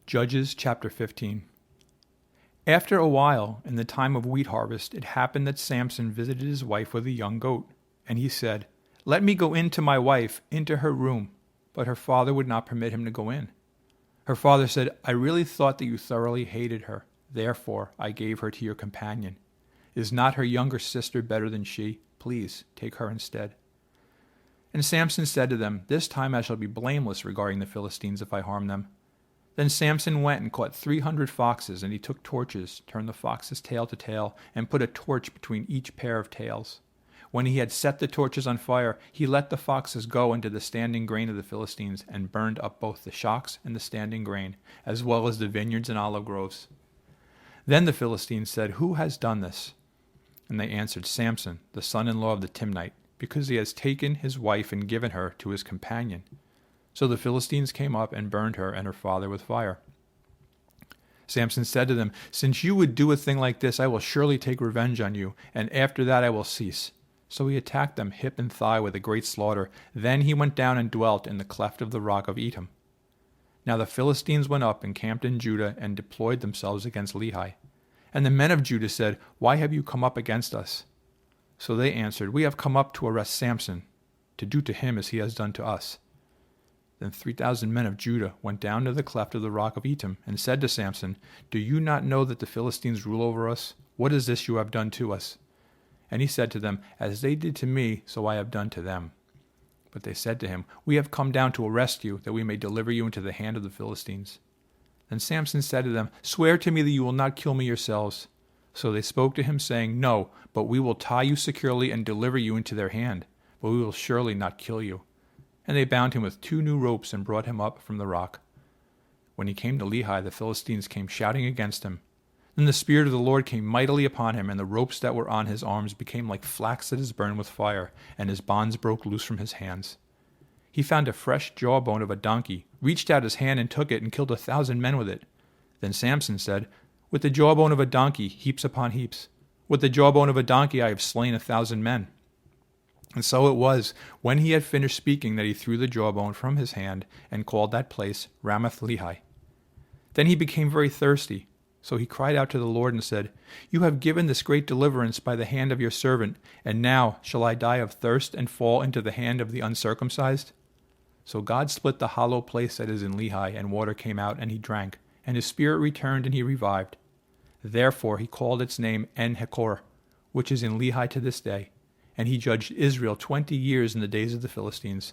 Judges chapter 15. After a while, in the time of wheat harvest, it happened that Samson visited his wife with a young goat. And he said, "Let me go in to my wife, into her room." But her father would not permit him to go in. Her father said, "I really thought that you thoroughly hated her. Therefore I gave her to your companion. Is not her younger sister better than she? Please take her instead." And Samson said to them, "This time I shall be blameless regarding the Philistines if I harm them." Then Samson went and caught 300 foxes, and he took torches, turned the foxes tail to tail, and put a torch between each pair of tails. When he had set the torches on fire, he let the foxes go into the standing grain of the Philistines, and burned up both the shocks and the standing grain, as well as the vineyards and olive groves. Then the Philistines said, "Who has done this?" And they answered, "Samson, the son-in-law of the Timnite, because he has taken his wife and given her to his companion." So the Philistines came up and burned her and her father with fire. Samson said to them, "Since you would do a thing like this, I will surely take revenge on you, and after that I will cease." So he attacked them hip and thigh with a great slaughter. Then he went down and dwelt in the cleft of the rock of Etam. Now the Philistines went up and camped in Judah and deployed themselves against Lehi. And the men of Judah said, "Why have you come up against us?" So they answered, "We have come up to arrest Samson, to do to him as he has done to us." Then 3,000 men of Judah went down to the cleft of the rock of Etam and said to Samson, "Do you not know that the Philistines rule over us? What is this you have done to us?" And he said to them, "As they did to me, so I have done to them." But they said to him, "We have come down to arrest you, that we may deliver you into the hand of the Philistines." Then Samson said to them, "Swear to me that you will not kill me yourselves." So they spoke to him, saying, "No, but we will tie you securely and deliver you into their hand, but we will surely not kill you." And they bound him with 2 new ropes and brought him up from the rock. When he came to Lehi, the Philistines came shouting against him. Then the Spirit of the Lord came mightily upon him, and the ropes that were on his arms became like flax that is burned with fire, and his bonds broke loose from his hands. He found a fresh jawbone of a donkey, reached out his hand and took it, and killed 1,000 men with it. Then Samson said, "With the jawbone of a donkey, heaps upon heaps. With the jawbone of a donkey I have slain 1,000 men." And so it was, when he had finished speaking, that he threw the jawbone from his hand and called that place Ramath-Lehi. Then he became very thirsty. So he cried out to the Lord and said, "You have given this great deliverance by the hand of your servant, and now shall I die of thirst and fall into the hand of the uncircumcised?" So God split the hollow place that is in Lehi, and water came out, and he drank, and his spirit returned, and he revived. Therefore he called its name En-Hakkore, which is in Lehi to this day. And he judged Israel 20 years in the days of the Philistines.